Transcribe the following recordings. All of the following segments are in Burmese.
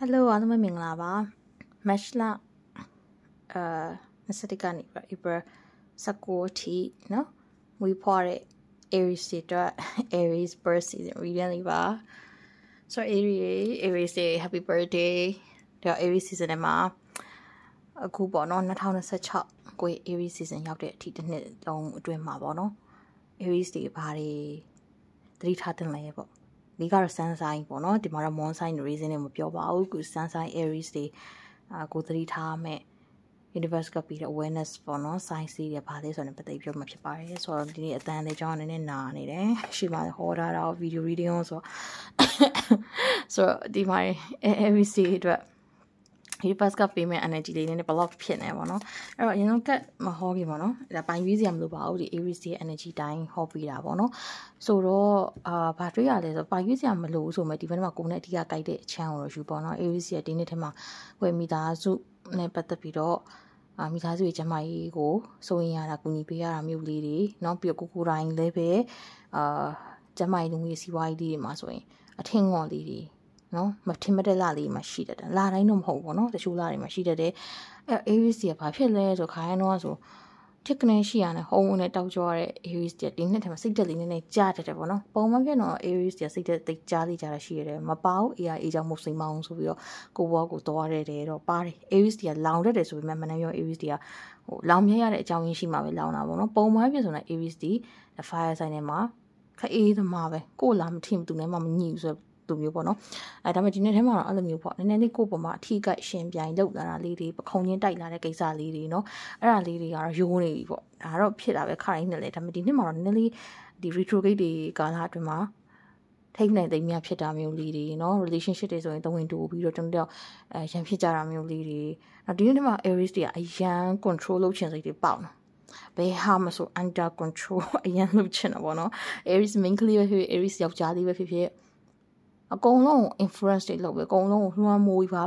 Hello အားလုံးပဲမင်္ဂလာပါ Match လ21ကနေ April 19ထိเนาะမွေးဖွားတဲ့ Aries တွေအတွက် Aries birth season reading လေးပါ So Aries day happy birthday ဒါ Aries season ထဲမှာအခုပေါ့เนาะ2026ကို Aries season ရောက်တဲ့အထိတစ်နှစ်လုံးအတွင်းမှာပေါ့เนาะ Aries တွေဘာတွေသတိထားသင့်လဲပေါ့ဒီကတော့ sun sign ပေါ့နော်ဒီမှာတော့ moon sign reason နဲ့မပြောပါဘူးခု sun sign Aries တွေကိုသတိထားမယ် universe ကပြီးတဲ့ awareness ပေါ့နော် sign စီးရပါလေဆိုတော့ပတ်သက်ပြောမှဖြစ်ပါတယ်ဆိုတော့ဒီနေ့အတန်းလေးကြောင်းနည်းနည်းနာနေတယ်ရှိမှဟောထားတာ video reading ဆိုတော့ဒီမှာ Aries အတွက်ဒီပတ်ကပေးမဲ့ energy လေးနဲ့ block ဖြစ်နေပါတော့အဲ့တော့အရင်ဆုံးကတ်မဟောခင်ပါနော်ဒါပိုင်ရွေးစရာမလိုပါဘူးဒီ Aries ရဲ့ energy တိုင်းဟောပေးတာပေါ့နော်ဆိုတော့ဘာတွေ့ရလဲဆိုပိုင်ရွေးစရာမလိုဆိုမဲ့ဒီဘက်မှာကိုယ်နဲ့အဓိကကြိုက်တဲ့အချမ်းကိုတော့ယူပေါ့နော် Aries ရဲ့ဒီနေ့ထဲမှာဝယ်မိသားစုနဲ့ပတ်သက်ပြီးတော့မိသားစုရဲ့ကျမကြီးကိုစိုးရင်ရတာကူညီပေးရတာမျိုးလေးတွေเนาะပြီးတော့ကိုတိုင်းလည်းပဲကျမကြီးလူငယ်စီးပွားရေးတွေမှာဆိုရင်အထင်ငေါ်လေးတွေနော်မထင်မတက်လာလေးမှရှိတတ်တယ်လာတိုင်းတော့မဟုတ်ဘူးเนาะတချို့လာတွေမှရှိတတ်တယ်အဲ Aries ကဘာဖြစ်လဲဆိုခိုင်းတော့ဆိုတစ်ကနေရှိရတဲ့ဟုံးနဲ့တောက်ကြွားတဲ့ Aries ကဒီနှစ်ထဲမှာစိတ်တက်လေးနည်းနည်းကြားတတ်တယ်ပေါ့နော်ပုံမှန်ပြတော့ Aries ကစိတ်တက်သိကြားလေးကြားတာရှိရတယ်မပေါ AI ကြောင့်မစိမ်မအောင်ဆိုပြီးတော့ကိုဘောကိုသွားတယ်တော့ပါတယ် Aries ကလောင်တတ်တယ်ဆိုပေမဲ့မနှမ်းရော Aries ကဟိုလောင်မြရတဲ့အကြောင်းရင်းရှိမှပဲလောင်တာပေါ့နော်ပုံမှန်ပြဆိုတော့ Aries ဒီ fire sign ထဲမှာခအေးသမားပဲကိုလာမထင်သူနဲ့မှမညှိဘူးဆိုလိုမျိုးပေါ့နော်ဒါပေမဲ့ဒီနေ့ထဲမှာတော့အဲ့လိုမျိုးပေါ့နည်းနည်းလေးကိုပေါ်မှာအထီးကရှင်ပြိုင်လောက်လာတာလေးတွေပခုံချင်းတိုက်လာတဲ့ကိစ္စလေးတွေเนาะအဲ့ဒါလေးတွေကတော့ရိုးနေပြီပေါ့ဒါတော့ဖြစ်တာပဲခိုင်းနေလေဒါပေမဲ့ဒီနှစ်မှာတော့နည်းနည်းလေးဒီ retrograde တွေကာလအတွင်းမှာထိတ်နိုင်သိမ်းများဖြစ်တာမျိုးလေးတွေเนาะ relationship တွေဆိုရင်တဝင်တူပြီးတော့တယောက်ရန်ဖြစ်ကြတာမျိုးလေးတွေနောက်ဒီနေ့ထဲမှာ Aries တွေကအရန် control လုပ်ချင်စိတ်တွေပေါက်နေဘယ်ဟာမဆို under control အရန်လုပ်ချင်တာပေါ့နော် Aries main ကလေးပဲဖြစ် Aries ယောက်ျားလေးပဲဖြစ်ဖြစ်အကုန်လုံး influence တွေလုပ်ပဲအကုန်လုံးလွှမ်းမိုးပြီးဘာ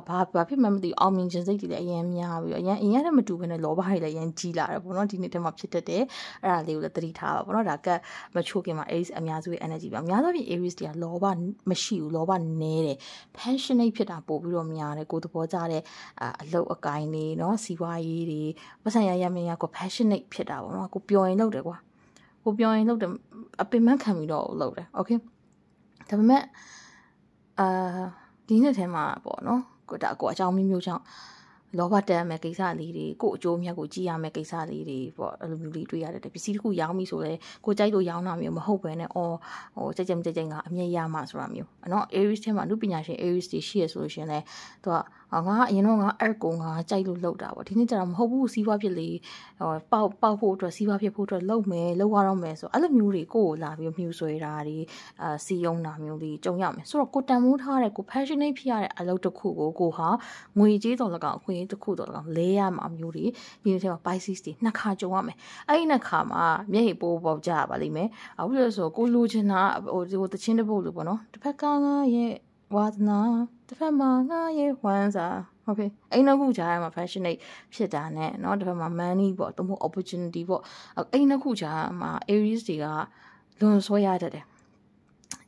ဖြစ်မှမသိအောင်မြင်ခြင်းစိတ်တွေလည်းအရင်များပြီးတော့အရင်နဲ့မတူဘဲနဲ့လောဘတွေလည်းအရင်ကြီးလာတယ်ပေါ့နော်ဒီနေ့တည်းမှာဖြစ်တတ်တယ်အဲ့ဒါလေးကိုလည်းသတိထားပါပေါ့နော်ဒါကမချိုးခင်မှာ Aries အများစုရဲ့ energy ပါအများဆုံးဖြင့် Aries တွေကလောဘမရှိဘူးလောဘနည်းတယ် passionate ဖြစ်တာပို့ပြီးတော့များတယ်ကိုယ်သဘောကျတဲ့အလုပ်အကိုင်းတွေเนาะစီးပွားရေးတွေပတ်စံရမရကို passionate ဖြစ်တာပေါ့နော်ကိုပျော်ရင်လုပ်တယ်ကွာကိုပျော်ရင်လုပ်တယ်အပင်မခံပြီးတော့လုပ်တယ် okay ဒါပေမဲ့ဒီနှစ်ထဲမှာပေါ့နော်ကိုအကြောင်းမျိုးကြောင့်လောဘတက်မဲ့ကိစ္စလေးတွေကိုအကျိုးမြတ်ကိုကြည်ရမဲ့ကိစ္စလေးတွေပေါ့အဲ့လိုမျိုးလေးတွေ့ရတယ်ပစ္စည်းတစ်ခုရောင်းပြီဆိုလဲကိုကြိုက်လို့ရောင်းတာမျိုးမဟုတ်ဘဲနဲ့ဟိုကြိုက်ကအမြဲရမှာဆိုတာမျိုးเนาะ Aries ထဲမှာလူပညာရှင် Aries တွေရှိရဆိုလို့ရှင်လဲသူကငါအရင်တော့ငါအဲ့ကိုငါကြိုက်လို့လုပ်တာပေါ့ဒီနေ့ကျတော့မဟုတ်ဘူးစီးပွားဖြစ်လေပေါက်ဖို့အတွက်စီးပွားဖြစ်ဖို့အတွက်လုပ်ရတော့မယ်ဆိုအဲ့လိုမျိုးတွေကိုလာပြီးမြူဆွဲတာတွေစီယုံတာမျိုးတွေကြုံရမယ်ဆိုတော့ကိုတန်မိုးထားတဲ့ကို passionate ဖြစ်ရတဲ့အလုပ်တစ်ခုကိုဟာငွေကြေးတော်၎င်းအခွင့်အရေးတစ်ခုတော်၎င်းလဲရမှာမျိုးတွေဒီနေ့ထဲမှာ Pisces တွေနှစ်ခါကြုံရမယ်အဲ့ဒီနှစ်ခါမှာမျက်ရည်ပိုးပေါက်ကြပါလိမ့်မယ်အခုလို့ဆိုကိုလိုချင်တာဟိုတချင်းတစ်ပုတ်လို့ပေါ့နော်တစ်ဖက်ကငါရဲ့ဝါသနာတစ်ဖက်မှာငါရဲ့ဝမ်းစာဟုတ်ပြီအဲ့နှစ်ခုကြားမှာ passionate ဖြစ်တာနဲ့เนาะတစ်ဖက်မှာ money ပေါ့တမို့ opportunity ပေါ့အဲ့နှစ်ခုကြားမှာ Aries တွေကလွန်ဆွဲရတတ်တယ်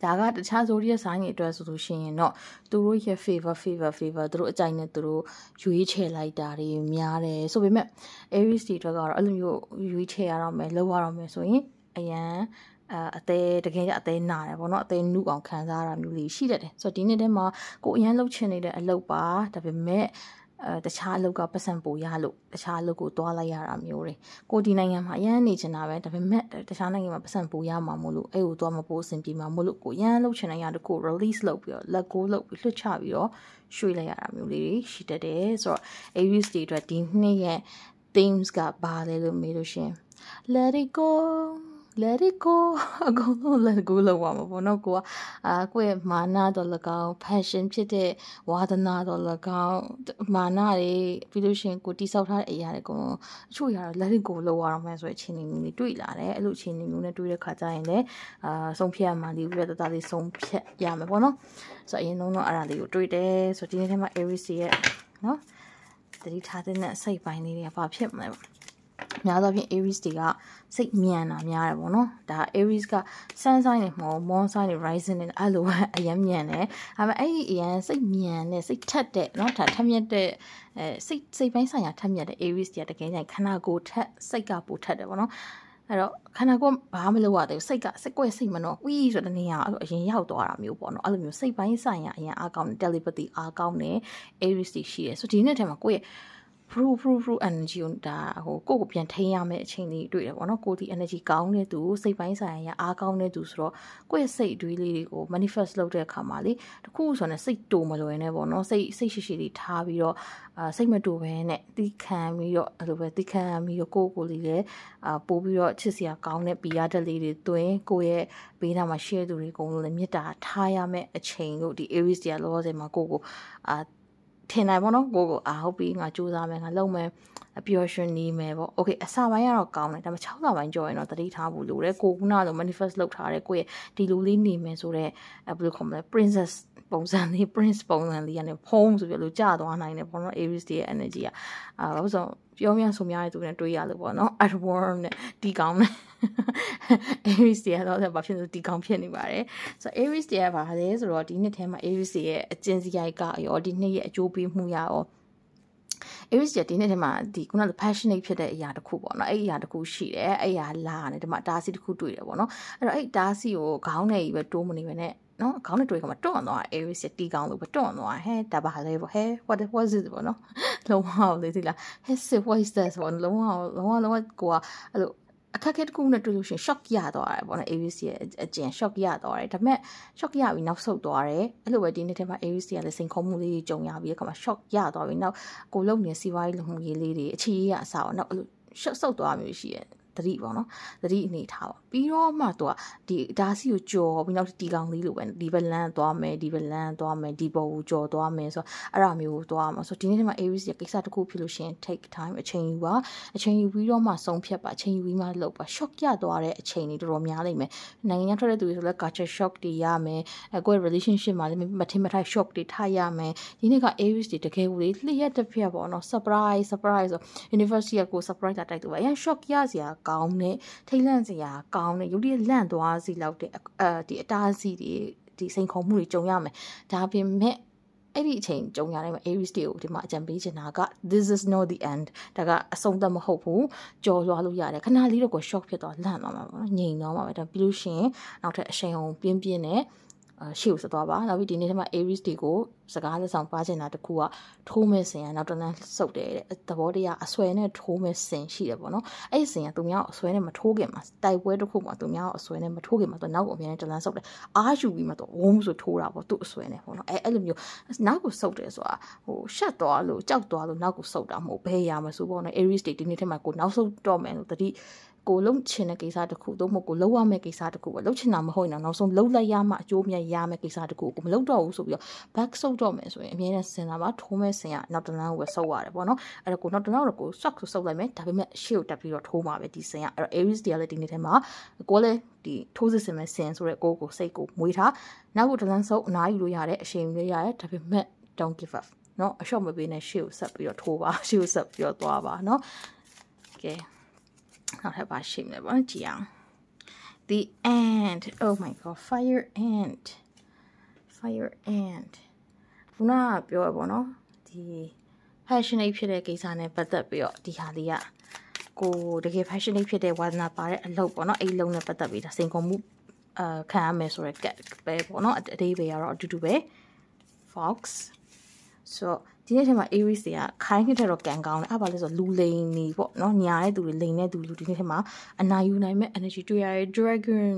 ဒါကတခြား zodiac sign တွေအတွက်ဆိုလို့ရှိရင်တော့သူတို့ရဲ့ favor သူတို့အကြိုက်နဲ့သူတို့ရွေးချယ်လိုက်တာတွေများတယ်ဆိုပေမဲ့ Aries တွေအတွက်ကတော့အဲ့လိုမျိုးရွေးချယ်ရတော့မယ်လုပ်ရတော့မယ်ဆိုရင်အရန်အသေးတကယ်ကြအသေးနာတယ်ပေါ့နော်အသေးနုအောင်ခံစားရတာမျိုးလေးရှိတတ်တယ်ဆိုတော့ဒီနေ့တည်းမှာကိုအရန်လှုပ်ချင်နေတဲ့အလုပ်ပါဒါပေမဲ့တခြားအလုပ်ကပတ်စံပိုရလို့တခြားအလုပ်ကိုတွားလိုက်ရတာမျိုးတွေကိုဒီနိုင်ငံမှာအရန်နေချင်တာပဲဒါပေမဲ့တခြားနိုင်ငံမှာပတ်စံပိုရမှာမို့လို့အဲ့ကိုတွားမပိုးအဆင်ပြေမှာမို့လို့ကိုအရန်လှုပ်ချင်တဲ့အရာတခု release လုပ်ပြီးတော့လက်ကိုလုပ်ပြီးလွှတ်ချပြီးတော့ရွှေ့လိုက်ရတာမျိုးလေးတွေရှိတတ်တယ်ဆိုတော့ Aries တွေအတွက်ဒီနှစ်ရဲ့ themes ကဘာလဲလို့မေးလို့ရှင် let it goအကုန်လုံး let go လောက်ပါမှာပေါ့နော်ကိုကိုယ့်ရဲ့မာနတော်၎င်း passion ဖြစ်တဲ့ဝါသနာတော်၎င်းမာနတွေပြီးလို့ရှိရင်ကိုတိဆောက်ထားတဲ့အရာတွေအကုန်လုံးအချို့အရာတော့ let it go လောက်ရအောင်မယ်ဆိုတဲ့အခြေအနေမျိုးတွေတွေ့လာတယ်အဲ့လိုအခြေအနေမျိုးနဲ့တွေ့တဲ့ခါကျရင်လည်းဆုံးဖြတ်ရမှဒီပြတ်သားလေးဆုံးဖြတ်ရမယ်ပေါ့နော်ဆိုတော့အရင်ဆုံးတော့အဲ့ဒါလေးကိုတွေ့တယ်ဆိုတော့ဒီနေ့ထဲမှာ Aries ရဲ့နော်တတိထားတဲ့စိတ်ပိုင်းလေးတွေကဘာဖြစ်မလဲပေါ့ များသောဖြင့် Aries တွေကစိတ်မြန်တာများတယ်ပေါ့နော်ဒါ Aries က Sun sign နဲ့ Moon sign နဲ့ Rising နဲ့အဲ့လိုအရင်မြန်တယ်ဒါပေမဲ့အဲ့ဒီအရင်စိတ်မြန်နဲ့စိတ်ထက်တဲ့နော်ဒါထက်မြက်တဲ့စိတ်ပိုင်းဆိုင်ရာထက်မြက်တဲ့ Aries တွေကတကယ်ကြိုင်ခန္ဓာကိုယ်ထက်စိတ်ကပိုထက်တယ်ပေါ့နော်အဲ့တော့ခန္ဓာကိုယ်ဘာမှမလုပ်ရသေးဘူးစိတ်ကွက်စိတ်မနော်ဝီးဆိုတဲ့နေရာအဲ့လိုအရင်ရောက်သွားတာမျိုးပေါ့နော်အဲ့လိုမျိုးစိတ်ပိုင်းဆိုင်ရာအရင်အားကောင်းတယ် telepathy အားကောင်းတယ် Aries တွေရှိတယ်ဆိုဒီနေ့ထဲမှာကိုယ့်ရဲ့proof energy ကိုဒါဟိုကိုယ့်ကိုပြန်ထိန်းရမယ့်အချိန်လေးတွေ့တယ်ပေါ့နော်ကိုယ်ဒီ energy ကောင်းတဲ့သူစိတ်ပိုင်းဆိုင်ရာအားကောင်းတဲ့သူဆိုတော့ကိုယ့်ရဲ့စိတ်အတွေးလေးတွေကို manifest လုပ်တဲ့အခါမှာလေတခုဆိုရင်စိတ်တူမလွယ်နဲ့ပေါ့နော်စိတ်ရှိရှိလေးထားပြီးတော့စိတ်မတူပဲနဲ့တီးခံပြီးတော့အဲ့လိုပဲတီးခံပြီးတော့ကိုလေးလည်းပို့ပြီးတော့ချစ်စရာကောင်းတဲ့ပီယာတက်လေးတွေတွင်ကိုယ့်ရဲ့ဘေးနားမှာ share သူတွေအကုန်လုံးလည်းမေတ္တာထားရမယ့်အချိန်တို့ဒီ Aries တွေကလောဆယ်မှာကိုထင်နိုင်ပေါ့နော်ကိုဟုတ်ပြီငါစူးစမ်းမယ်ငါလုပ်မယ်အပျော်ရွှင်နေမယ်ပေါ့ okay အစပိုင်းကတော့ကောင်းတယ်ဒါပေမဲ့6လပိုင်းကျော်ရင်တော့တတိထားဖို့လိုတယ်ကိုခုနကလို manifest လုပ်ထားတဲ့ကိုရဲ့ဒီလိုလေးနေမယ်ဆိုတော့ဘယ်လိုခေါ်မလဲ princess ပုံစံလေး prince ပုံစံလေးကနေဖုံးဆိုပြီးလို့ကြာသွားနိုင်တယ်ပေါ့နော် Aries ရဲ့ energy ကဘာလို့ဆိုပြောများဆိုများတဲ့သူနဲ့တွေးရလို့ပေါ့နော် Earthworm နဲ့တီကောင်းနဲ့ Aries တွေကတော့ဘာဖြစ်လို့တီကောင်းဖြစ်နေပါတယ်ဆိုတော့ Aries တွေကဘာလဲဆိုတော့ဒီနှစ်ထဲမှာ Aries ရဲ့အကျဉ်းစရိုက်ကရောဒီနှစ်ရဲ့အကျိုးပေးမှုရရောAries ဒီနေ့ထဲမှာဒီခုနက passionate ဖြစ်တဲ့အရာတစ်ခုပေါ့နော်အဲ့အရာတစ်ခုရှိတယ်အဲ့အရာလာတယ်ဒီမှာတားစီတစ်ခုတွေ့တယ်ပေါ့နော်အဲ့တော့အဲ့တားစီကိုခေါင်းနဲ့ကြီးပဲတိုးမနေပဲနဲ့နော်ခေါင်းနဲ့တွေ့ခါမှာတွန့်သွား Aries တီကောင်းလို့ပဲတွန့်သွားဟဲဒါပါလေပေါ့ဟဲ what is it ပေါ့နော်လုံးဝလေဒီလား what is this ပေါ့လုံးဝကိုကအဲ့လိုအခက်အခဲတစ်ခုနဲ့တွေ့လို့ရှိရင် shock ရသွားတယ်ပေါ့နော် Aries ရဲ့အကျဉ် shock ရသွားတယ်ဒါပေမဲ့ shock ရပြီးနောက်ဆုတ်သွားတယ်အဲ့လိုပဲဒီနေ့ထဲမှာ Aries ကလည်းစိန်ခေါ်မှုလေးတွေကြုံရပြီးအခါမှာ shock ရသွားပြီးနောက်ကိုလုံနေစီးပွားရေးလုံမှုရေးလေးတွေအခြေရေးအစားပေါ့နော်အဲ့လို shock ဆုတ်သွားမျိုးရှိရဲ့တတိပေါ့နော်တတိအနေထားပေါ့ပြီးတော့မှသူကဒီဒါစီကိုကြော်ပြီးနောက်တီကောင်လေးလိုပဲဒီဘလန်သွားမယ်ဒီဘလန်သွားမယ်ဒီဘောကိုကြော်သွားမယ်ဆိုတော့အဲ့ဒါမျိုးကိုသွားမှာဆိုတော့ဒီနေ့ထဲမှာ Aries ရဲ့ကိစ္စတစ်ခုဖြစ်လို့ရှိရင် take time အချိန်ယူပါအချိန်ယူပြီးတော့မှဆုံးဖြတ်ပါအချိန်ယူပြီးမှလုပ်ပါ shock ရသွားတဲ့အချိန်တွေတော်တော်များလိမ့်မယ်နိုင်ငံခြားထွက်တဲ့သူတွေဆိုလည်း culture shock တွေရမယ်ကိုယ့်ရဲ့ relationship မှာလည်းမထင်မထိုက် shock တွေထားရမယ်ဒီနေ့က Aries တွေတကယ်ကိုလေလျှက်တစ်ဖက်ပေါ့နော် surprise ဆို university ကို surprise လာတိုက်လို့ပါအရင် shock ရစရာကောင်းတဲ့ထိတ်လန့်စရာကောင်းတဲ့ရုပ်တရက်လန့်သွားစီလောက်တဲ့ဒီအတားအဆီးတွေဒီစိန်ခေါ်မှုတွေကြုံရမယ်ဒါပေမဲ့အဲ့ဒီအချိန်ကြုံရတဲ့မှာ Aries တွေကိုဒီမှာအကြံပေးချင်တာက this is not the end ဒါကအဆုံးသတ်မဟုတ်ဘူးကြော်လွှားလို့ရတယ်ခဏလေးတော့ကို shock ဖြစ်သွားလန့်သွားမှာပေါ့နော်ငြိမ်သွားမှာပဲဒါပြီးလို့ရှိရင်နောက်ထပ်အရှိန်အောင်ပြင်းနဲ့ရှေ့ကိုဆက်သွားပါနောက်ပြီးဒီနေ့ထဲမှာ Aries တွေကိုစကားလက်ဆောင်ပါချင်တာတခုကထိုးမဲ့စင်ကနောက်တန်းစုပ်တယ်တဲ့သဘောတရားအဆွဲနဲ့ထိုးမဲ့စင်ရှိတယ်ပေါ့နော်အဲ့ဒီစင်ကသူများအဆွဲနဲ့မထိုးခင်မှာတိုက်ပွဲတစ်ခုမှာသူများအဆွဲနဲ့မထိုးခင်မှာသူနောက်ကိုအမြဲတမ်းစုပ်တယ်အားယူပြီးမှသူဝုန်းဆိုထိုးတာပေါ့သူ့အဆွဲနဲ့ပေါ့နော်အဲ့လိုမျိုးနောက်ကိုစုပ်တယ်ဆိုတာဟိုရှက်သွားလို့ကြောက်သွားလို့နောက်ကိုစုပ်တာမဟုတ်ဘယ်ရမှာဆိုပေါ့နော် Aries တွေဒီနေ့ထဲမှာကိုနောက်ဆုပ်တော့မယ်လို့တတိကိုလုံးချင်တဲ့ကိစ္စတစ်ခုသို့မဟုတ်ကိုလုံးဝမဲ့ကိစ္စတစ်ခုပဲလုံးချင်တာမဟုတ်ရင်တော့နောက်ဆုံးလုံးလိုက်ရမှအကျိုးမြတ်ရမယ့်ကိစ္စတစ်ခုကိုမလုံးတော့ဘူးဆိုပြီးတော့ back ဆုပ်တော့မယ်ဆိုရင်အမြဲတမ်းစဉ်းစားပါထိုးမဲ့စဉ်ကနောက်တန်းကိုပဲဆုပ်ရတယ်ပေါ့နော်အဲ့တော့ကိုနောက်တန်းတော့ကို shock ဆုပ်လိုက်မယ်ဒါပေမဲ့ရှေ့ကိုတက်ပြီးတော့ထိုးမှာပဲဒီစဉ်ကအဲ့တော့ Aries တွေကလည်းဒီနေ့ထဲမှာကိုလည်းဒီထိုးစစ်ဆင်မဲ့စဉ်ဆိုတော့ကိုစိတ်ကိုမွေးထားနောက်ကိုတန်းဆုပ်အနားယူလို့ရတယ်အချိန်လို့ရတယ်ဒါပေမဲ့ don't give up เนาะအလျှော့မပေးနဲ့ရှေ့ကိုဆက်ပြီးတော့ထိုးပါရှေ့ကိုဆက်ပြီးတော့သွားပါเนาะ okayနောက်ထပ်ပါရှိမယ်ပေါ့ကြည့်အောင် the ant oh my god fire ant ခုနကပြောရပေါ့နော်ဒီ passionate ဖြစ်တဲ့ကိစ္စနဲ့ပတ်သက်ပြီးတော့ဒီဟာလေးကကိုတကယ် passionate ဖြစ်တဲ့ဝါသနာပါတဲ့အလုပ်ပေါ့နော်အဲ့လုံးနဲ့ပတ်သက်ပြီးဒါစိန်ခေါ်မှုခံရမယ်ဆိုတော့ cat ပဲပေါ့နော်အသေးပဲကတော့အတူတူပဲ fox so ဒီနေ့ထဲမှာ Aries တွေကခိုင်းခစ်တဲ့တော့ကန်ကောင်းတယ်အဲ့ဘာလဲဆိုလူလိန်နေပေါ့နော်ညာတဲ့သူတွေလိန်တဲ့သူလူဒီနေ့ထဲမှာအနာယူနိုင်မဲ့ energy တွေ့ရတဲ့ dragon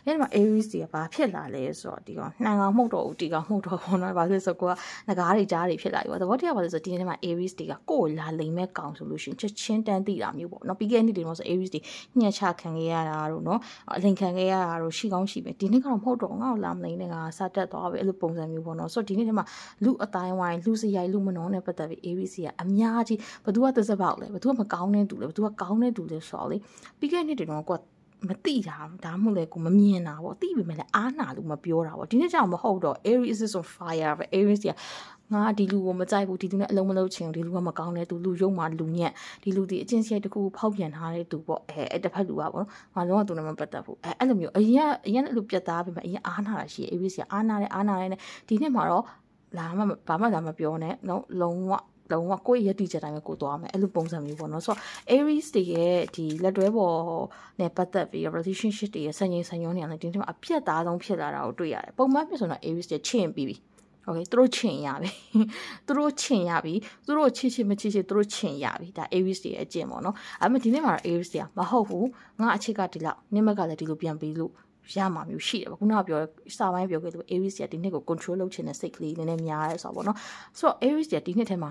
ဒီနေ့မှာ Aries တွေကဘာဖြစ်လာလဲဆိုတော့ဒီကောင်နှံကောင်မှုတ်တော့ဦးဒီကောင်မှုတ်တော့ပေါ့နော်ဘာလို့လဲဆိုတော့ကိုကငကားတွေကြားတွေဖြစ်လာပြီပေါ့သဘောတရားဘာလဲဆိုတော့ဒီနေ့ထဲမှာ Aries တွေကကိုယ်လာလိန်မဲ့ကောင်ဆိုလို့ရှိရင်ချက်ချင်းတန်းသိတာမျိုးပေါ့နော်ပြီးခဲ့တဲ့နေ့တွေမှာဆို Aries တွေညှက်ချခံခဲ့ရတာတို့နော်အလိန်ခံခဲ့ရတာတို့ရှိကောင်းရှိပဲဒီနေ့ကတော့မဟုတ်တော့ငါ့ကိုလာမလိန်နဲ့ငါစတက်သွားပဲအဲ့လိုပုံစံမျိုးပေါ့နော်ဆိုတော့ဒီနေ့ထဲမှာလူအတိုင်းဝိုင်းလူစရိုက်လူမနှောနဲ့ပတ်သက်ပြီး Aries ကအများကြီးဘသူကသစ္စာပေါက်လဲဘသူကမကောင်းတဲ့သူလဲဘသူကကောင်းတဲ့သူလဲဆိုတော့လေပြီးခဲ့တဲ့နေ့တွေတော့ကို မတိတာဒါမှမဟုတ်လေကိုမမြင်တာပေါ့တိပေမဲ့လည်းအားနာလို့မပြောတာပေါ့ဒီနေ့ကျတော့မဟုတ်တော့ Aries is on fire ပဲ Aries ကငါဒီလူကိုမကြိုက်ဘူးဒီလူနဲ့အလုံးမလုံးချင်ဘူးဒီလူကမကောင်းတဲ့သူလူယုံမှလူညက်ဒီလူဒီအချင်းချင်းတခုဖောက်ပြန်ထားတဲ့သူပေါ့အဲ့တစ်ဖက်လူကပေါ့နော်ငါလုံးဝသူနဲ့မပတ်သက်ဘူးအဲ့လိုမျိုးအရင်အဲ့လိုပြတ်သားပြီမဲ့အရင်အားနာတာရှိ Aries ကအားနာတယ်ဒီနေ့မှာတော့လာမှဘာမှလာမပြောနဲ့နော်လုံးဝကိုယ့်ရဲ့ရည်တည်ချက်တိုင်းပဲကိုသွားမယ်အဲ့လိုပုံစံမျိုးပေါ့နော်ဆိုတော့ Aries တွေရဲ့ဒီလက်တွဲပေါ်နဲ့ပတ်သက်ပြီး relationship တွေရဲ့ဆင်ញင်ဆင်ညွှန်းနေတယ်ဒီနေ့မှာအပြတ်သားဆုံးဖြစ်လာတာကိုတွေ့ရတယ်ပုံမှန်ပြဆိုတော့ Aries တွေချင့်ပြီးပြီโอเคသူတို့ချင်ရပြီသူတို့ချစ်မချစ်သူတို့ချင်ရပြီဒါ Aries တွေရဲ့အကျင့်ပေါ့နော်အဲ့မဲ့ဒီနေ့မှာတော့ Aries တွေကမဟုတ်ဘူးငါအချစ်ကဒီလောက်နင်းမကလည်းဒီလိုပြန်ပြီးလို့ရမှာမျိုးရှိတယ်ပေါ့ခုနကပြောစာပိုင်းပြောခဲ့လို့ Aries တွေကဒီနှစ်ကို control လုပ်ချင်တဲ့စိတ်ကလေးနည်းနည်းများရဲဆိုတော့ပေါ့နော်ဆိုတော့ Aries တွေဒီနှစ်ထဲမှာ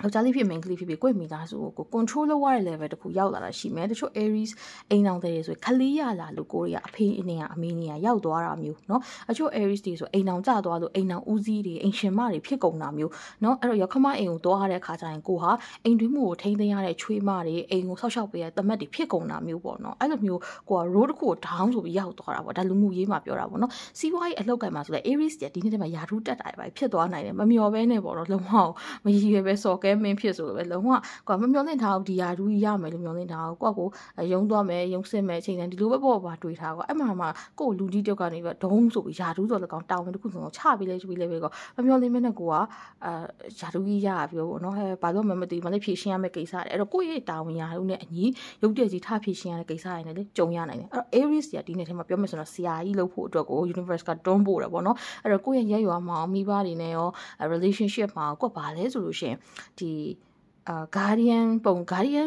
ယောက်ျားလေးဖြစ် main ကလေးဖြစ်ကိုယ့်မိသားစုကို control လုပ်ရတဲ့ level တခုရောက်လာတာရှိမယ်တချို့ Aries အိမ်အောင်တဲ့ဆိုခလေးရလာလို့ကိုရီးယားအဖေအနေကအမေနေကရောက်သွားတာမျိုးเนาะအချို့ Aries တွေဆိုအိမ်အောင်ကျသွားလို့အိမ်အောင်ဦးစီးတွေအိမ်ရှင်မတွေဖြစ်ကုန်တာမျိုးเนาะအဲ့တော့ရောက်ခမအိမ်ကိုသွားရတဲ့အခါကျရင်ကိုဟာအိမ်တွင်းမှုကိုထိန်းသိမ်းရတဲ့ချွေးမတွေအိမ်ကိုဆောက်ရှောက်ပေးရတဲ့တမက်တွေဖြစ်ကုန်တာမျိုးပေါ့เนาะအဲ့လိုမျိုးကိုက road တစ်ခုကို down ဆိုပြီးရောက်သွားတာပေါ့ဒါလူမှုရေးမှာပြောတာပေါ့เนาะစီးပွားရေးအလုပ်ကိုင်မှာဆိုလဲ Aries တွေဒီနေ့တည်းမှာယာထူးတက်တာပဲဖြစ်သွားနိုင်တယ်မမျော်ပဲနဲ့ပေါ့เนาะလုံးဝမရည်ရွယ်ပဲစော်ကဲမင်းဖြစ်ဆိုပဲလုံးဝကွာမမျော်လင့်ထားဘူးဒီယာထူးကြီးရမယ်လို့မျော်လင့်ထားဘူးကိုရုံသွားမယ်ရုံစစ်မယ်အချိန်တိုင်းဒီလိုပဲပေါ့ပါတွေးထားကွာအဲ့မှာကိုလူကြီးတောက်ကနေပြီးဒုံးဆိုပြီးယာထူးဆိုလည်းကောင်းတောင်းဝင်တစ်ခုဆိုတော့ချပြီးလဲပဲကောမမျော်လင့်မနဲ့ကိုကယာထူးကြီးရပြီးပေါ့နော်ဟဲ့ဘာလို့မှမသိဘူးမလေးဖြည့်ရှင်းရမယ့်ကိစ္စတယ်အဲ့တော့ကိုယ့်ရဲ့တာဝန်ရာထူးနဲ့အညီရုပ်တရက်ကြီးထားဖြည့်ရှင်းရတဲ့ကိစ္စတွေနဲ့လေကြုံရနိုင်တယ်အဲ့တော့ Aries ကဒီနေ့ထဲမှာပြောမယ်ဆိုတော့ဆရာကြီးလုပ်ဖို့အတွက်ကို universe ကတွန်းပို့တယ်ပေါ့နော်အဲ့တော့ကိုယ့်ရဲ့ရက်ရွာမှာမိဘတွေနဲ့ရော relationship မှာကိုကဘာလဲဆိုလို့ရှိရင်ဒီguardian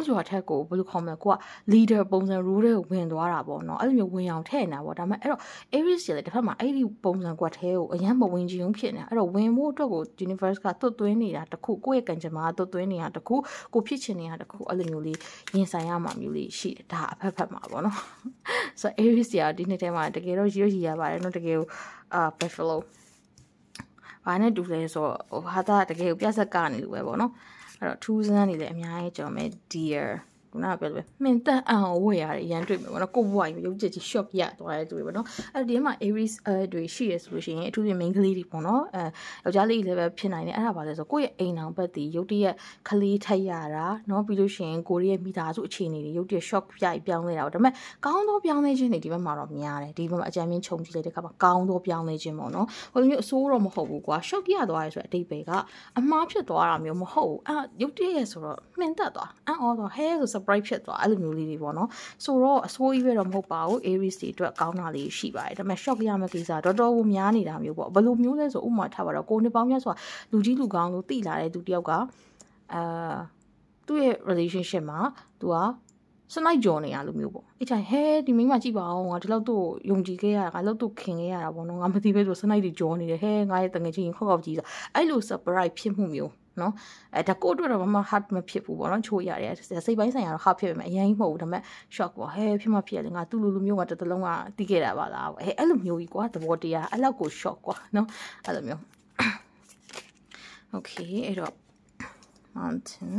ဆိုတာထက်ကိုဘယ်လိုခေါ်မလဲကိုက leader ပုံစံ role တွေကိုဝင်သွားတာပေါ့နော်အဲ့လိုမျိုးဝင်အောင်ထည့်နေတာပေါ့ဒါပေမဲ့အဲ့တော့ Aries ရဲ့တစ်ဖက်မှာအဲ့ဒီပုံစံကွက်သေးကိုအရန်မဝင်ကြုံဖြစ်နေတာအဲ့တော့ဝင်ဖို့အတွက်ကို universe ကသွတ်သွင်းနေတာတခုကိုယ့်ရဲ့ကံကြမ္မာသွတ်သွင်းနေတာတခုကိုဖြစ်ချင်နေတာတခုအဲ့လိုမျိုးလေးရင်ဆိုင်ရမှာမျိုးလေးရှိတယ်ဒါအဖက်မှာပေါ့နော်ဆိုတော့ Aries ကဒီနေ့ထဲမှာတကယ်တော့ရရပါတယ်နော်တကယ်ကိုbuffalo ဘာနဲ့တူလဲဆိုတော့ဟာတာတကယ်ကိုပြဆက်ကနေလို့ပဲပေါ့နော်အဲ့တော့ထူးဆန်းနေလေအများကြီးကြော်မယ် dear ခုနကပြောလို့ပဲမင်းတက်အောင်ဝယ်ရတယ်အရန်တွေ့မယ်ပေါ့နော်ကိုဘွားကြီးရုပ်ချက်ကြီး shock ရသွားတဲ့သူတွေပေါ့နော်အဲ့ဒီမှာ Aries တွေရှိရဆိုလို့ရှိရင်အထူးသဖြင့် main ကလေးတွေပေါ့နော်ယောက်ျားလေးလည်းပဲဖြစ်နိုင်တယ်အဲ့ဒါပါလဲဆိုကိုယ့်ရဲ့အိမ်အောင်ဘက်တည်ရုပ်တရက်ခလေးထက်ရတာနော်ပြီးလို့ရှိရင်ကိုရီးယားမိသားစုအခြေအနေတွေရုပ်တရက် shock ပြပြောင်းလဲတာပေါ့ဒါပေမဲ့ကောင်းသောပြောင်းလဲခြင်းတွေဒီဘက်မှာတော့များတယ်ဒီဘက်မှာအကြမ်းမြင့်ခြုံကြည့်လိုက်တဲ့အခါမှာကောင်းသောပြောင်းလဲခြင်းပေါ့နော်ဟိုလိုမျိုးအဆိုးတော့မဟုတ်ဘူးကွာ shock ရသွားရဲဆိုတဲ့အတိတ်ပဲကအမှားဖြစ်သွားတာမျိုးမဟုတ်ဘူးရုပ်တရက်ဆိုတော့မှင်တက်သွားအော်တော့ဟဲဆို surprise ဖြစ်သွားအဲ့လိုမျိုးလေးတွေပေါ့နော်ဆိုတော့အဆိုးကြီးပဲတော့မဟုတ်ပါဘူး Aries တွေအတွက်ကောင်းတာလေးရှိပါတယ်ဒါပေမဲ့ shock ရမယ့်ကိစ္စတော်တော်ကိုများနေတာမျိုးပေါ့ဘယ်လိုမျိုးလဲဆိုဥပမာထားပါတော့ကိုနှစ်ပေါင်းများစွာလူကြီးလူကောင်းလို့တိလာတဲ့သူတယောက်ကသူ့ရဲ့ relationship မှာသူကစနိုက်ကြော်နေရလို့မျိုးပေါ့အဲ့ချိုင်ဟဲဒီမိန်းမကြည့်ပါအောင်ငါဒီလောက်တော့ယုံကြည်ခဲ့ရတာငါလောက်တော့ခင်ခဲ့ရတာပေါ့နော်ငါမသိပဲဆိုစနိုက်တွေကြော်နေတယ်ဟဲငါရဲ့တငယ်ချင်းခောက်ကြီးဆိုအဲ့လို surprise ဖြစ်မှုမျိုးနော်ဒါကိုအတွက်တော့ဘာမှ hard မဖြစ်ဘူးပေါ့နော်ချိုးရတယ်စိတ်ပိုင်းဆိုင်ရာတော့ hard ဖြစ်ပေမဲ့အရင်ကြီးမဟုတ်ဘူးဒါပေမဲ့ shock ပေါ့ဟဲဖြစ်မှဖြစ်ရလေငါသူ့လူမျိုးကတစ်လုံးကတီးခဲ့တာပါလားအဲ့လိုမျိုးကြီးကွာသဘောတရားအဲ့လောက်ကို shock ကွာနော်အဲ့လိုမျိုး okay အဲ့တော့ mountain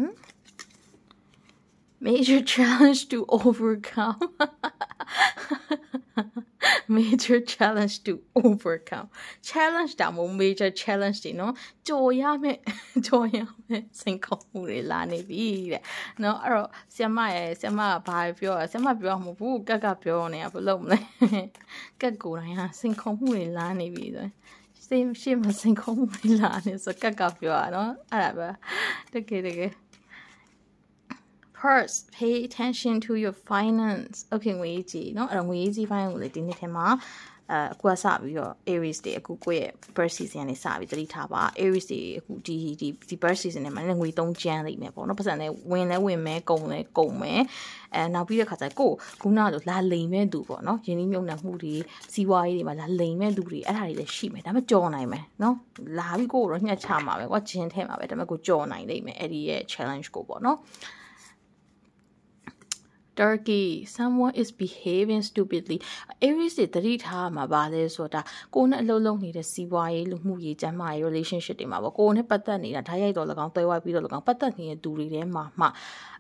major challenge to overcome major challenge to overcome challenge တာမို့ major challenge တွေနော်ကြော်ရမယ်စိန်ခေါ်မှုတွေလာနေပြီတဲ့နော်အဲ့တော့ဆ iam ကဘာပြောဆ iam ပြောမှာမဟုတ်ဘူးကက်ကပြောနေတာဘယ်လိုမလဲကက်ကိုယ်တိုင်ဟာစိန်ခေါ်မှုတွေလာနေပြီဆိုရှေ့မှာစိန်ခေါ်မှုတွေလာနေဆိုကက်ကပြောတာနော်အဲ့ဒါပဲတကယ်First, pay attention to your finance. Okay, ငွေကြီးเนาะအဲ့တော့ငွေကြီးပိုင်းကိုလေဒီနေ့ထဲမှာအခုကစပြီးတော့ Aries တွေအခုကိုယ့်ရဲ့ birth season ကနေစပြီးသတိထားပါ Aries တွေအခုဒီ birth season နဲ့မှာလည်းငွေ3ကျန်းလိမ့်မယ်ပေါ့เนาะပတ်စံလည်းဝင်မယ်ကုန်မယ်နောက်ပြီးတဲ့ခါကျကိုခုနလိုလာလိမ်မဲ့သူပေါ့เนาะယင်းနှမြုံနှံမှုတွေစီးပွားရေးတွေမှာလာလိမ်မဲ့သူတွေအဲ့ဒါတွေလည်းရှိမယ်ဒါပေမဲ့ကြော်နိုင်မယ်เนาะလာပြီးကိုတော့ညှက်ချမှာပဲကွာဂျင်းထဲမှာပဲဒါပေမဲ့ကိုကြော်နိုင်လိမ့်မယ်အဲ့ဒီရဲ့ challenge ကိုပေါ့เนาะ Turkey, someone is behaving stupidly. Aries တွေတတိထားမှာပါလဲဆိုတာကိုယ်နဲ့အလုံးလုံးနေတဲ့စီးပွားရေးလူမှုရေးကျန်းမာရေး relationship တွေမှာပေါ့ကိုယ်နဲ့ပတ်သက်နေတာဓာတ်ရိုက်တော့၎င်းတွဲဝိုက်ပြီးတော့၎င်းပတ်သက်နေတဲ့သူတွေထဲမှာ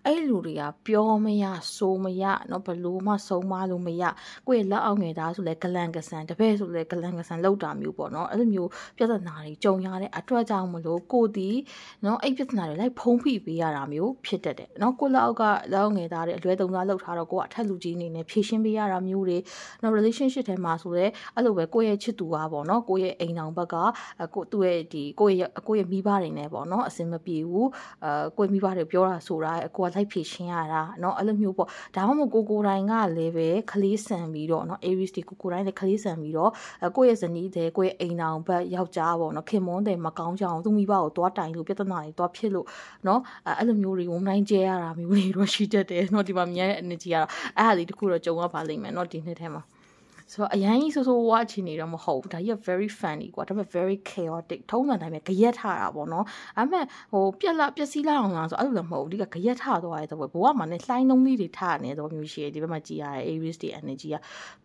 အဲ့လူတွေကပြောမရဆိုမရเนาะဘလို့မှဆုံးမလို့မရကိုယ့်ရဲ့လက်အောက်ငယ်သားဆိုလဲဂလန်ကဆန်တပည့်ဆိုလဲဂလန်ကဆန်လောက်တာမျိုးပေါ့เนาะအဲ့လိုမျိုးပြဿနာတွေကြုံရတဲ့အတွက်ကြောင့်မလို့ကိုဒီเนาะအဲ့ပြဿနာတွေလိုက်ဖုံးဖိပေးရတာမျိုးဖြစ်တတ်တယ်เนาะကိုယ့်လက်အောက်ကလက်အောက်ငယ်သားတွေအလွဲသုံးစားလောက်ထားတော့ကိုကအထက်လူကြီးအနေနဲ့ဖြည့်ရှင်းပေးရတာမျိုးတွေเนาะ relationship ထဲမှာဆိုလဲအဲ့လိုပဲကိုယ့်ရဲ့ချစ်သူကပေါ့เนาะကိုယ့်ရဲ့အိမ်တော်ဘက်ကကိုသူ့ရဲ့ဒီကိုယ့်ရဲ့မိဘတွေနဲ့ပေါ့เนาะအစင်မပြေဘူးကိုယ့်မိဘတွေပြောတာဆိုတာကိုကလိုက်ဖြည့်ရှင်းရတာเนาะအဲ့လိုမျိုးပေါ့ဒါမှမဟုတ်ကိုတိုင်းကလည်းပဲခလေးဆန်ပြီးတော့เนาะ Aries တွေကိုတိုင်းလည်းခလေးဆန်ပြီးတော့ကိုယ့်ရဲ့ဇနီးတဲ့ကိုယ့်ရဲ့အိမ်တော်ဘက်ယောက်ျားပေါ့เนาะခင်မွန်းတယ်မကောင်းကြအောင်သူ့မိဘကိုတွားတိုင်လို့ပြဿနာတွေတွားဖြစ်လို့เนาะအဲ့လိုမျိုးတွေဝုန်းတိုင်းကျဲရတာမျိုးတွေတော့ရှိတတ်တယ်เนาะဒီမှာမြင်ရတဲ့ energy ကတော့အဲ့ဟာလေးတခုတော့ကြုံရပါလိမ့်မယ်เนาะဒီနှစ်ထဲမှာဆိုတော့အရင်ကြီးဆိုဝါချင်နေတော့မဟုတ်ဘူးဒါကြီးက very funny ကွာဒါပေမဲ့ very chaotic ထုံးစံတိုင်းပဲကြရက်ထားတာပေါ့နော်အဲ့မဲ့ပြက်စီးလိုက်အောင်လားဆိုအဲ့လိုလည်းမဟုတ်ဘူးဒီကကြရက်ထားသွားတဲ့တော့ဘဝမှာနဲ့လှိုင်းလုံးလေးတွေထားနေတော့မျိုးရှိတယ်ဒီဘက်မှာကြည်ရတဲ့ Aries တွေ energy က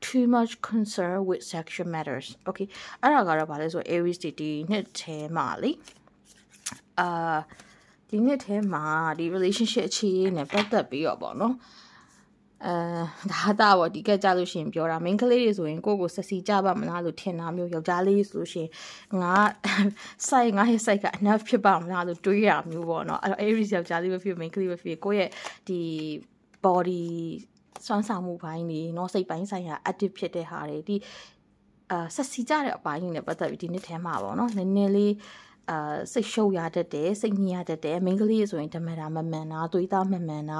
too much concern with sexual matters okay အဲ့ဒါကတော့ဗာလဲဆို Aries တွေဒီနှစ်ထဲမှာလေဒီနှစ်ထဲမှာဒီ relationship အခြေအနေနဲ့ပတ်သက်ပြီးတော့ပေါ့နော်ဒါတော့ဒီကကြလို့ရှိရင်ပြောတာ main ကလေးတွေဆိုရင်ကိုယ့်ကိုဆက်စီကြပါမလားလို့ထင်တာမျိုးယောက်ျားလေးဆိုရှင်ငါရဲ့စိုက်က enough ဖြစ်ပါမလားလို့တွေးရမျိုးပေါ့နော်အဲ့တော့ Aries ယောက်ျားလေးပဲဖြစ် main ကလေးပဲဖြစ်ကိုယ့်ရဲ့ဒီ body စွမ်းဆောင်မှုပိုင်းတွေเนาะစိတ်ပိုင်းဆိုင်ရာ active ဖြစ်တဲ့ဟာတွေဒီဆက်စီကြတဲ့အပိုင်းတွေနဲ့ပတ်သက်ပြီးဒီနှစ်ထဲမှာပေါ့နော်နည်းနည်းလေးစိတ်ရှုပ်ရတတ်တယ်စိတ်ညစ်ရတတ်တယ်မိန်းကလေးဆိုရင်ဓမ္မတာမမှန်တာသွေးသားမမှန်တ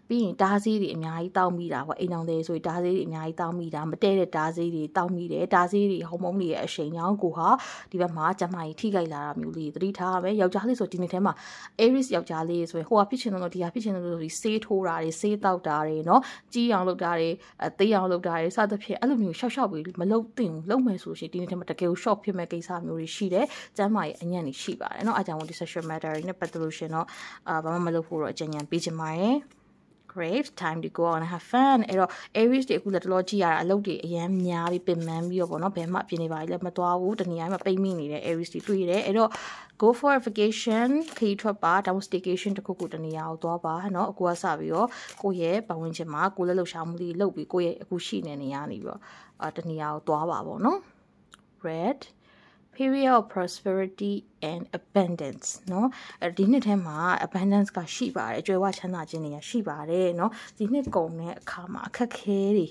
ာပြီးရင်တားဆေးတွေအများကြီးတောက်မိတာပေါ့အိမ်အောင်တွေဆိုရင်တားဆေးတွေအများကြီးတောက်မိတာမတဲတဲ့တားဆေးတွေတောက်မိတယ်တားဆေးတွေဟော်မုန်းတွေရဲ့အရှိန်ကြောင့်ကိုဟာဒီဘက်မှာကျမကြီးထိခိုက်လာတာမျိုးလေးသတိထားရမယ်ယောက်ျားလေးဆိုဒီနေ့ထဲမှာ Aries ယောက်ျားလေးဆိုရင်ဟိုဟာဖြစ်ချင်တော့ဒီဟာဖြစ်ချင်တော့ဒီဆေးထိုးတာတွေဆေးတောက်တာတွေเนาะကြီးအောင်လုပ်တာတွေသေးအောင်လုပ်တာတွေစသဖြင့်အဲ့လိုမျိုးရှောက်ပြီးမလုပ်သင့်ဘူးလုပ်မယ်ဆိုရှင်ဒီနေ့ထဲမှာတကယ်ကို shock ဖြစ်မဲ့ကိစ္စမျိုးတွေရှိတယ်ကျမကြီးအညံ့နေရှိပါတယ်เนาะအကြောင်းဒီ sexual matter နဲ့ပတ်သက်လို့ရှင်တော့ဘာမှမလုပ်ဖို့တော့အကြံဉာဏ်ပေးချင်ပါတယ် great time to go on and have fun အဲ့တော့ Aries တွေအခုလက်တလောကြည့်ရတာအလုပ်တွေအများများပြီးပင်ပန်းပြီးတော့ပေါ့နော်ဘယ်မှပြင်နေပါလဲမသွားဘူးတနည်းအားဖြင့်ပိတ်မိနေတဲ့ Aries တွေတွေ့ရတယ်အဲ့တော့ go for a vacation ခရီးထွက်ပါဒါမှမဟုတ် staycation တစ်ခုခုတနေရာကိုသွားပါเนาะအခုကစပြီးတော့ကိုယ့်ရဲ့ပတ်ဝန်းကျင်မှာကိုယ်လက်လှုပ်ရှားမှုလေးလုပ်ပြီးကိုယ့်ရဲ့အခုရှိနေနေရနေပြီးတော့တနေရာကိုသွားပါပေါ့နော် red period of prosperity and abundance เนาะဒီနှစ်ထဲမှာ abundance ကရှိပါတယ်ကြွယ်ဝချမ်းသာခြင်းတွေရှိပါတယ်เนาะဒီနှစ်ကုန်တဲ့အခါမှာအခက်ခဲတွေ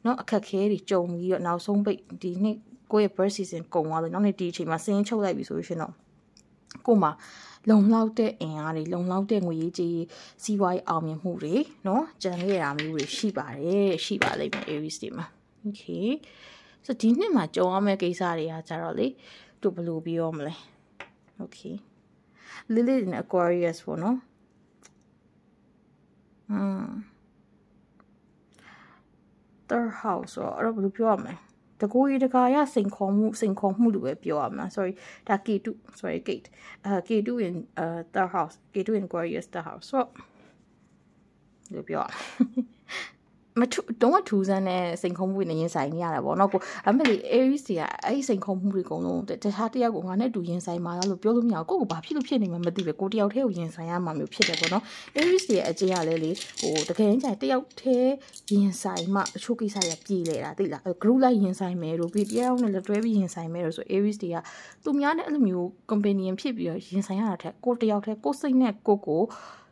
เนาะအခက်ခဲတွေကြုံပြီးတော့နောက်ဆုံးပိတ်ဒီနှစ်ကိုယ့်ရဲ့ birth season ကုန်သွားလို့နောက်နေ့ဒီအချိန်မှာစင်းချုပ်လိုက်ပြီဆိုရှင်တော့ကို့မှာလုံလောက်တဲ့အင်အားတွေလုံလောက်တဲ့ငွေရေးကြေးစီးပွားရေးအောင်မြင်မှုတွေเนาะကြံခဲ့တာမျိုးတွေရှိပါတယ်ရှိပါလိမ့်မယ် Aries တွေမှာ okay ဆိုဒီနှစ်မှာကြုံရမယ့်ကိစ္စတွေကကြတော့လေတို့ဘယ်လိုပြောမလဲ okay Lilith in Aquarius ပေါ့နော်third house ဆိုတော့ဘယ်လိုပြောရမလဲတကူရီတကာရစိန်ခေါ်မှုလို့ပဲပြောရမှာ sorry ဒါ K2 sorry Kate K2 in third house K2 in Aquarius third house ဆိုလို့ပြောတော့ထူးဆန်းတဲ့စိန်ခုံမှုတွေနဲ့ရင်ဆိုင်နေရတာပေါ့နော်ကိုအမေလီ Aries တွေကအဲ့ဒီစိန်ခုံမှုတွေအကုန်လုံးတခြားတစ်ယောက်ကိုငါနဲ့တူရင်ဆိုင်မှာလားလို့ပြောလို့မရဘူးကိုဘာဖြစ်လို့ဖြစ်နေမှမသိပဲကိုတယောက်တည်းကိုရင်ဆိုင်ရမှာမျိုးဖြစ်တယ်ပေါ့နော် Aries တွေရဲ့အကျင့်ကလည်းလေဟိုတကယ်ချင်းတယောက်တည်းရင်ဆိုင်မှအချို့ကိစ္စတွေပြေလေတာသိလား group လိုက်ရင်ဆိုင်မယ်တို့ပြီးတယောက်နဲ့လက်တွဲပြီးရင်ဆိုင်မယ်တို့ဆို Aries တွေကသူများနဲ့အဲ့လိုမျိုး companion ဖြစ်ပြီးတော့ရင်ဆိုင်ရတာထက်ကိုတယောက်တည်းကိုစိတ်နဲ့ကို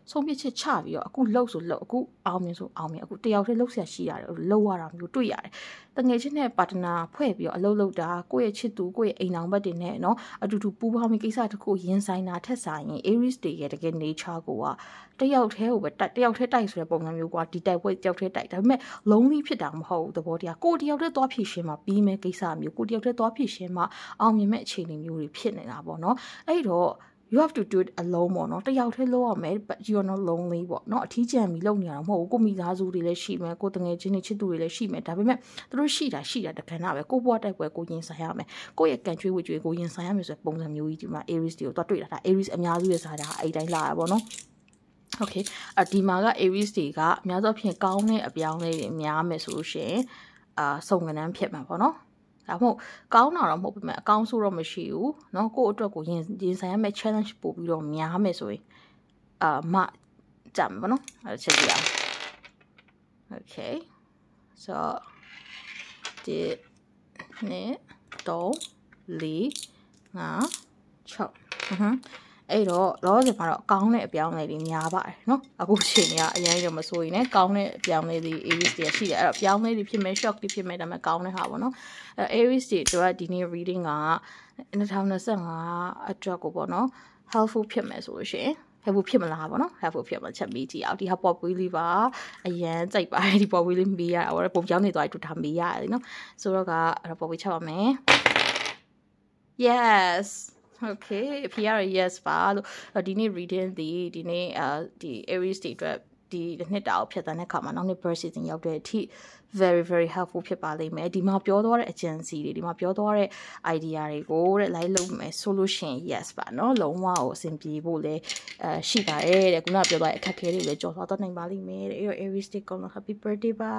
ဆုံးဖြတ်ချက်ချပြီးတော့အခုလှုပ်ဆိုလှုပ်အခုအောင်မြင်ဆိုအောင်မြင်အခုတယောက်တည်းလှုပ်ဆက်ရှိရတယ်လှုပ်ရတာမျိုးတွေ့ရတယ်တငယ်ချင်းနဲ့ပါတနာဖွဲ့ပြီးတော့အလုပ်လုပ်တာကိုယ့်ရဲ့ချစ်သူကိုယ့်ရဲ့အိမ်အောင်ဘက်တွေနဲ့နော်အတူတူပူးပေါင်းပြီးကိစ္စတစ်ခုရင်ဆိုင်တာထက်ဆိုင်ရင် Aries တွေရဲ့တကယ် nature ကိုကတယောက်တည်းကိုပဲတယောက်တည်းတိုက်ဆိုတဲ့ပုံစံမျိုးကဒီတိုက်ပွဲတယောက်တည်းတိုက်ဒါပေမဲ့ lonely ဖြစ်တာမဟုတ်ဘူးသဘောတရားကိုတယောက်တည်းသွားဖြစ်ရှင်မှာပြီးမဲ့ကိစ္စမျိုးကိုတယောက်တည်းသွားဖြစ်ရှင်မှာအောင်မြင်မဲ့အခြေအနေမျိုးတွေဖြစ်နေတာပေါ့နော်အဲ့တော့ you have to do it alone ပေါ့နော်တယောက်တည်းလုပ်ရမယ် but you are not lonely ပေါ့နော်အထီးကျန်ပြီးလုပ်နေရတာမဟုတ်ဘူးကိုမိသားစုတွေလည်းရှိမယ်ကိုတငယ်ချင်းတွေချစ်သူတွေလည်းရှိမယ်ဒါပေမဲ့သူတို့ရှိတာတခဏပဲကိုဘွားတိုက်ပွဲကိုရင်ဆိုင်ရမယ်ကိုရဲ့ကန်ချွေးဝကြွေးကိုရင်ဆိုင်ရမယ်ဆိုတဲ့ပုံစံမျိုးကြီးဒီမှာ Aries တွေကိုတွားတွေ့တာဒါ Aries အများစုရဲ့စားတာအဲ့တိုင်းလာတာပေါ့နော် Okay ဒီမှာက Aries တွေကများသောဖြင့်ကောင်းတဲ့အပြောင်းလဲတွေများမယ်ဆိုလို့ရှိရင်စုံကနန်းဖြစ်မှာပေါ့နော်ဒါမှမဟုတ်ကောင်းတာတော့မဟုတ်ပါဘူးအကောင်းဆိုတော့မရှိဘူးเนาะကိုယ့်အတွက်ကိုရင်ဆိုင်ရမယ့် challenge ပို့ပြီးတော့များမယ်ဆိုရင်မကြမ်းပါနော်အဲ့ချက်ပြအောင် Okay so 1 2 3 4 5 6အဲ့တော့လောဆယ်မှာတော့ကောင်းတဲ့အပြောင်းအလဲတွေများပါတယ်เนาะအခုချိန်ကအရင်တော့မစိုးရင်လည်းကောင်းတဲ့အပြောင်းလဲတွေ Aries တွေရှိတယ်အဲ့တော့ပြောင်းလဲတွေဖြစ်မဲ့ shock တွေဖြစ်မဲ့ဒါပေမဲ့ကောင်းတဲ့ဟာပေါ့เนาะAries တွေတို့ကဒီနေ့ reading က2025အတွက်ကိုပေါ့เนาะ helpful ဖြစ်မယ်ဆိုလို့ရှိရင်helpful ဖြစ်မလားပေါ့နော် helpful ဖြစ်မှာချက်မေးကြည့်အောင်ဒီဟာပေါ်ပွေးလေးပါအရန်ကြိုက်ပါတယ်ဒီပေါ်ပွေးလေးမေးရတာပေါ့ပုံပြောင်းနေသွားတူထားမေးရတယ်နော်ဆိုတော့ကအဲ့တော့ပေါ်ပွေးချက်ပါမယ် yes okay ဖြေရ yes ပါလို့ဒီနေ့ reading ဒီနေ့ဒီ Aries တွေအတွက်ဒီနှစ်တာကိုဖြတ်သန်းတဲ့အခါမှာနောက်နေ့ birth season ရောက်တဲ့အထိ very very helpful ဖြစ်ပါလိမ့်မယ်ဒီမှာပြောသွားတဲ့ agency တွေဒီမှာပြောသွားတဲ့ idea တွေကိုတဲ့ like လုပ်မယ်ဆိုလို့ရှိရင် yes ပါเนาะလုံးဝကိုအဆင်ပြေဖို့လဲရှိပါတယ်တဲ့ခုနကပြောသွားတဲ့အခက်အခဲတွေကိုလည်းကြော်လွှားသွားနိုင်ပါလိမ့်မယ်တဲ့အဲ့တော့ Aries တွေကောင်းလို့ happy birthday ပါ